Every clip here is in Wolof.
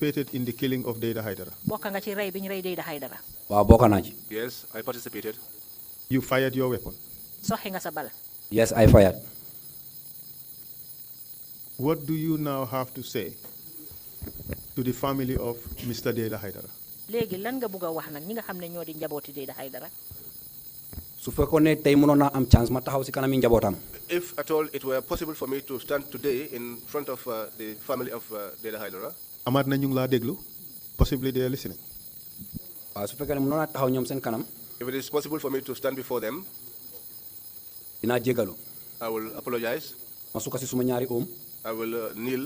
participated in the killing of Data Haidara? bokk nga ci rey bi ñu rey Data Haidara. waaw bokk naa ci. Yes, I participated. You fired your weapon. soxi nga sa bal. yes I fired. What do you now have to say to the family of Mr. Data Haidara? léegi lan nga bugg a wax nag ñi nga xam ne ñoo di njabooti Data Haidara. su fekkoon ne tey mënoon naa am chance ma taxaw si kanami njabootam. If at all it were possible for me to stand today in front of the family of Data Haidara. Amaat na ñu ngi laa déglu. Possibly they are listening. waaw su fekkee ne mënoon naa taxaw ñoom seen kanam. If it is possible for me to stand before them, dinaa jégalu. I will apologize. ma sukka si suma ñaari oom. I will kneel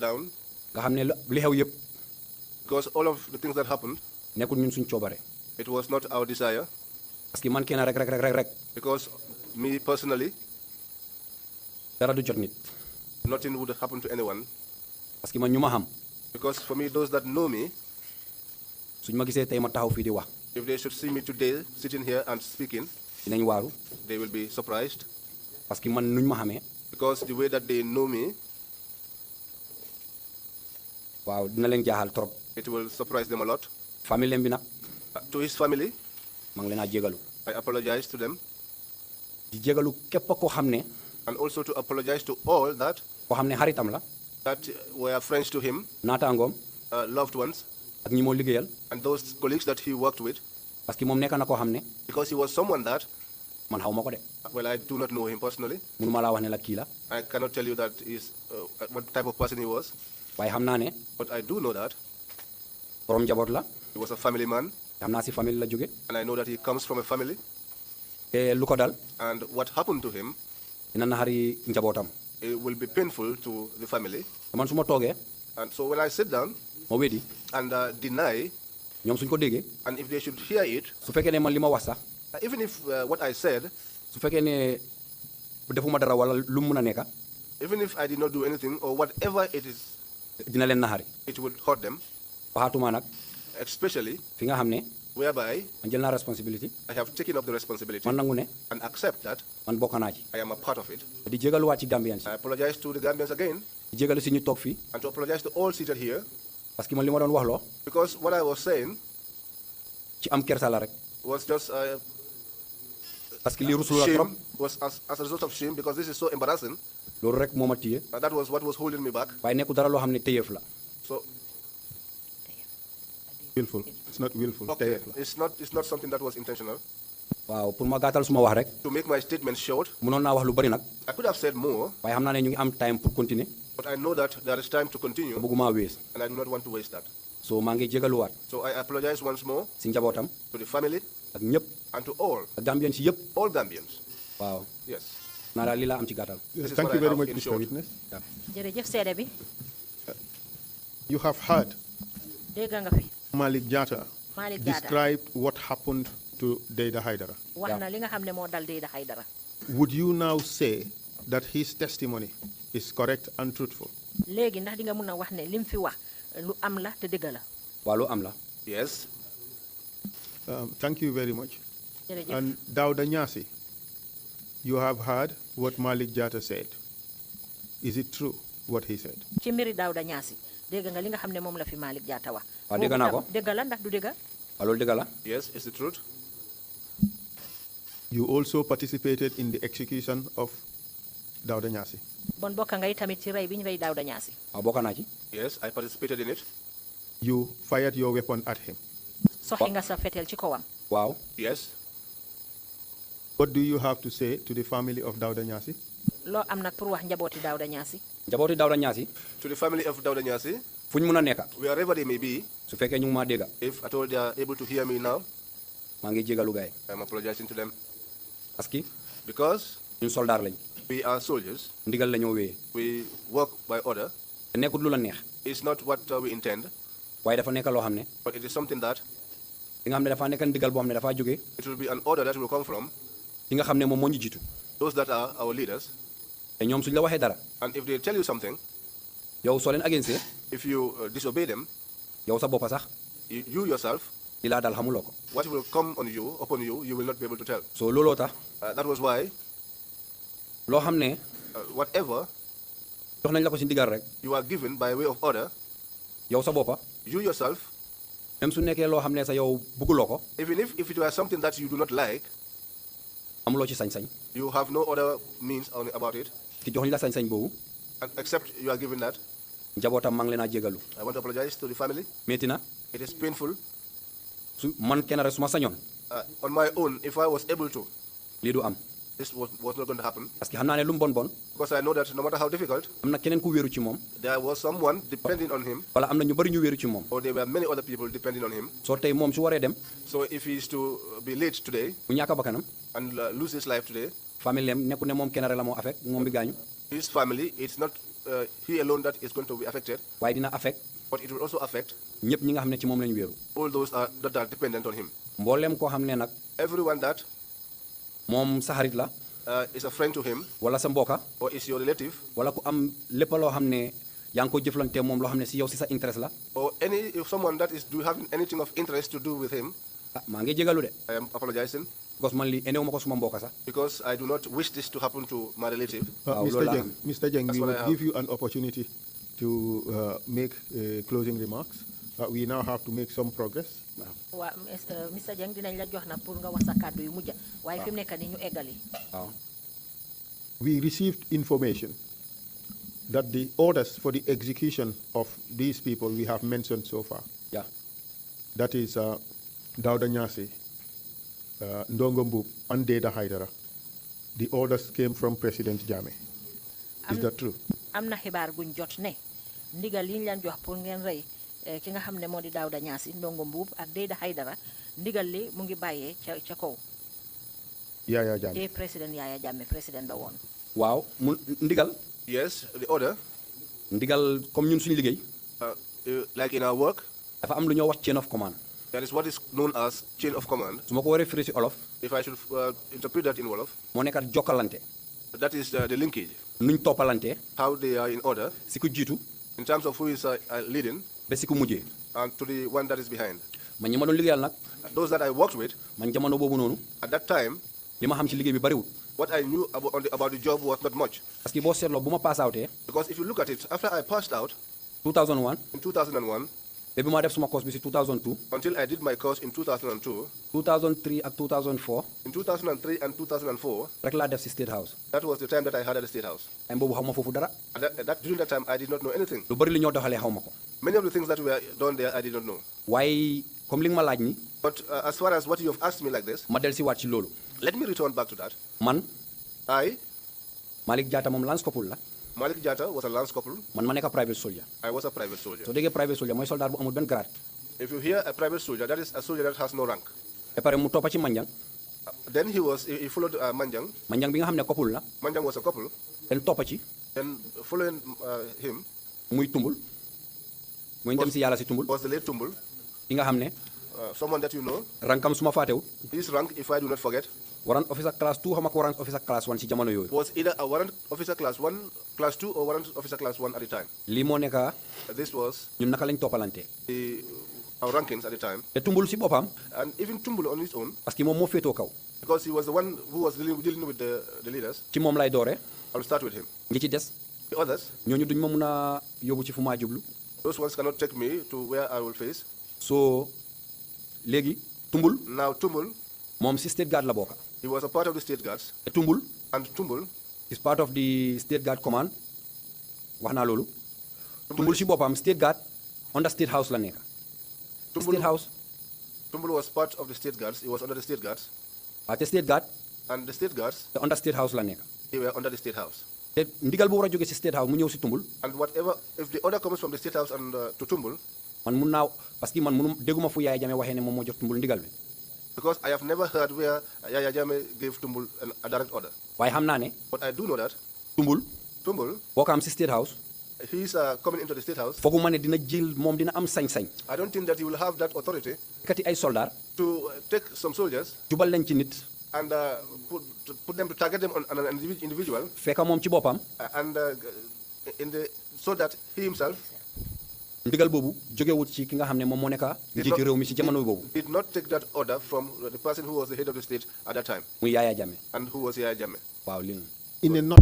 down. nga xam ne li xew yëpp. Because all of the things that happened, nekkul ñun suñ coobare. it was not our desire. parce que man kenn rek. Because me personally, dara du jot nit. nothing would happen to anyone. parce que man ñu ma xam. Because for me, those that know me, suñ ma gisee tey ma taxaw fii di wax. if they should see me today sitting here and speaking, dinañ waaru. they will be surprised. parce que man nuñ ma xamee. Because the way that they know me, waaw dina leen jaaxal trop. it will surprise them a lot. famille bi nag. To his family, maa ngi leen a jégalu. I apologize to them. di jégalu képp koo xam ne. And also to apologize to all that koo xam ne xaritam la. that were friends to him, naataangoom. loved ones, ak ñi moo liggéeyal. and those colleagues that he worked with. parce que moom nekk na koo xam ne. Because he was someone that, man xaw ma ko de. well, I do not know him personally. mënuma laa wax ne la kii la. I cannot tell you that is what type of person he was. waaye xam naa ne. But I do know that borom njaboot la. he was a family man. xam naa si famille la jóge. And I know that he comes from a family. te lu ko dal. And what happened to him, dina naxari njabootam. it will be painful to the family. te man su ma toogee. And so when I sit down ma weddi. and deny, ñoom suñ ko déggee. and if they should hear it, su fekkee ne man li ma wax sax. even if what I said, su fekkee ne defuma dara wala lu mu mën a nekka. even if I did not do anything or whatever it is, dina leen naxari. it would hurt them, waxaatuma nag. especially fi nga xam ne. whereby man jël naa responsibility. I have taken up the responsibility man nangu ne. and accept that man bokk naa ci. I am a part of it. di jégaluwaat ci Gambians. I apologize to the Gambians again, di jégalu si ñu toog fii. and to apologize to all seated here, parce que man li ma doon wax loo. because what I was saying ci am kersa la rek. was just parce que lii rusul la trop. shame, was as a result of shame, because this is so embarrassing. loolu rek moo ma téye. That was what was holding me back. waaye nekkul dara loo xam ne téyeef la. So, Willful. It's not willful. okay, Tayef. it's not something that was intentional. waaw pour ma gàttal suma wax rek. To make my statement short, mënoon naa wax lu bari nag. I could have said more, waaye xam naa ne ñu ngi am time pour continuer. but I know that there is time to continue, bëgguma wees. and I do not want to waste that. so maa ngi jégaluwaat. So I apologize once more si njabootam. to the family ak ñëpp. and to all, ak Gambians si yëpp. all Gambians. waaw. Yes. naa daal lii laa am ci gàttal. This is Thank what you I very have much, in Mr. short. Witness. jërëjëf seede bi. You have heard dégg nga fi. Malik Jatta Malik Jatta described what happened to Data Haidara. wax na li nga xam ne moo dal Data Haidara. Would you now say that his testimony is correct and truthful? léegi ndax di nga mun a wax ne lim fi wax lu am la te dëgg la. waaw lu am la. Yes. Thank you very much. jërëjëf. And Dawda Nyasi, you have heard what Malik Jatta said. Is it true what he said? ci mbiri Dawda Ñaasi dégg nga li nga xam ne moom la fi Malik Jatta wax. waaw dégg naa ko. dëgg la ndax du dëgg. waaw loolu dëgg la. Yes, it's the truth. You also participated in the execution of Dawda Nyasi. bon bokk ngay tamit ci rey bi ñu rey Dawda Ñaasi. waaw bokk naa ci. Yes, I participated in it. You fired your weapon at him. soxi nga sa fetel ci kawam. waaw. Yes. What do you have to say to the family of Dawda Nyasi? loo am nag pour wax njabooti Dawda Ñaasi. njabooti Dawda Ñaasi. To the family of Dawda Nyasi, fu ñu mun a nekka. wherever they may be, su fekkee ñu ngi maa dégga. if at all they are able to hear me now, maa ngi jégalu gaay. I'm apologizing to them. parce que Because ñun soldaar lañ. we are soldiers, ndigal la ñoo wéyee. we work by order. te nekkul lu la neex. It's not what we intend, waaye dafa nekk loo xam ne. but it is something that li nga xam ne dafa nekk ndigal boo xam ne dafa jógee. it will be an order that will come from li nga xam ne moom moo ñu jiitu. those that are our leaders. te ñoom suñ la waxee dara. And if they tell you something, yow soo leen agensee. if you disobey them, yow sa boppa sax. you yourself, li laa dal xamuloo ko. what will come on you, upon you, you will not be able to tell. soo looloo tax. That was why loo xam ne. whatever jox nañ la ko si ndigal rek. you are given by way of order, yow sa boppa. You yourself, même su nekkee loo xam ne sa yow bëgguloo ko even if it were something that you do not like, amuloo ci sañ-sañ you have no other means about it, ki jox ñu la sañ-sañ boobu except you are given that. njabootam maa ngi leen a jégalu I want to apologize to the family. métti na It is painful. su man kenn rek su ma sañoon On my own, if I was able to, lii du am this was not going to happen. parce que xam naa ne lu mu bon bon Because I know that no matter how difficult, am na keneen ku wéeru ci moom there was someone depending on him, wala am na ñu bëri ñu wéeru ci moom or there were many other people depending on him. soo tey moom su waree dem So if he is to be late today mu ñàkk a bakkanam and lose his life today, famille am nekku ne moom kenn rek la moo affect moom bi gaañu his family, it's not he alone that is going to be affected, waaye dina affect but it will also affect ñëpp ñi nga xam ne ci moom la ñu wéeru all those that are dependent on him. mbooleem koo xam ne nag Everyone that moom sa xarit la is a friend to him, wala sa mbokka or is your relative, wala ku am lépp loo xam ne yaa ngi ko jëflante moom loo xam ne si yow si sa interest la or if someone that is having anything of interest to do with him, maa ngi jégalu de I am apologizing, because man li enewu ma ko suma mbokka sax because I do not wish this to happen to my relative. Mr. Jeng, That's we what will I have. give you an opportunity to make closing remarks. We now have to make some progress. waa Mr Jeng dinañ la jox nag pour nga wax sa kàddu yu mujj waaye fi mu nekk nii ñu eggali. waaw We received information that the orders for the execution of these people we have mentioned so far, yeah that is Dauda Nyasi, Ndongo Mbub, and Deda Haidara, the orders came from President Jammeh. Is that true? am na xibaar guñ jot ne ndigal yi ñu leen jox pour ngeen rey ki nga xam ne moo di Dawda Ñaasi Ndongo Mbuub ak Deda Haidara ndigal li mu ngi bàyyee ca kaw Yaya Jammeh. te président Yaya Jammeh président la woon. waaw mu ndigal Yes, the order, ndigal comme ñun suñu liggéey like in our work, dafa am lu ñoo wax chain of command that is what is known as chain of command. su ma ko waree firi si olof If I should interpret that in Wolof, moo nekkat jokkalante that is the linkage, nuñ toppalante how they are in order si ku jiitu in terms of who is leading ba si ku mujjee and to the one that is behind. man ñi ma doon liggéeyal nag Those that I worked with, man jamono boobu noonu at that time, li ma xam ci liggéey bi bariwul what I knew about the job was not much. parce que boo seetloo bu ma pass outee Because if you look at it, after I passed out 2001 in 2001, ba bi ma def suma course bi si 2002 until I did my course in 2002, 2003 ak 2004 in 2003 and 2004, rek laa def si State House that was the time that I had at the State House. ay boobu xaw ma foofu dara And during that time, I did not know anything. lu bari li ñoo doxalee xaw ma ko Many of the things that were done there, I did not know. waaye comme li nga ma laaj ni But as far as what you have asked me like this, ma del si waat ci loolu let me return back to that. man I, Malick Jatta moom lance couple la Malik Jatta, was a lance corporal. man ma nekk private soldier I was a private soldier. soo déggee private soldier mooy soldat bu amul benn grade If you hear a private soldier, that is a soldier that has no rank. ba pare mu toppa ci manjang Then he followed Manjang. manjang bi nga xam ne couple la Manjang was a couple. den toppa ci Then following him muy tumbul muy dem si yàlla si tumbul was the late Tumbul, ki nga xam ne someone that you know. rankam suma faatewut His rank, if I do not forget, warrant officer class 2 xam nga ko warrant officer class 1 si jamono yooyu was either a warrant officer class 1, class 2, or warrant officer class 1 at the time. lii moo nekka This was ñun naka lañ toppalante our rankings at the time. te tumbul si boppam And even Tumbul on his own, parce que moom moo féetoo kaw because he was the one who was dealing with the leaders. ci moom lay doore I'll start with him. ñi ci des The others, ñooñu duñ ma mun a yóbbu ci fu maa jublu those ones cannot take me to where I will face. soo léegi tumbul Now Tumbul, moom si state guard la bokka he was a part of the state guards. te tumbul And Tumbul, is part of the state guard command wax naa loolu tumbul si boppam state guard under state house la nekk state house Tumbul was part of the state guards. He was under the state guards. waaw te state guard And the state guards, te under state house la nekk they were under the state house. te ndigal bu war a jóge si state house mu ñëw si tumbul And whatever, if the order comes from the state house and to Tumbul, man mun naa parce que man munu dégguma fu Yaya Jammeh waxee ne moom moo jox tumbul ndigal bi because I have never heard where Yaya Jammeh gave Tumbul a direct order. waaye xam naa ne But I do know that tumbul Tumbul, boo ko am si state house he's coming into the state house. foogu ma ne dina jël moom dina am sañ-sañ I don't think that he will have that authority kati ay soldat to take some soldiers jubal leen ci nit and put them to target them on an individual, fekka moom ci boppam and so that he himself ndigal boobu jógewut ci ki nga xam ne moom moo nekk njiitu réew mi ci jamono boobu did not take that order from the person who was the head of the state at that time, muy Yaya Jammeh and who was Yaya Jammeh. waaw lii In a nut.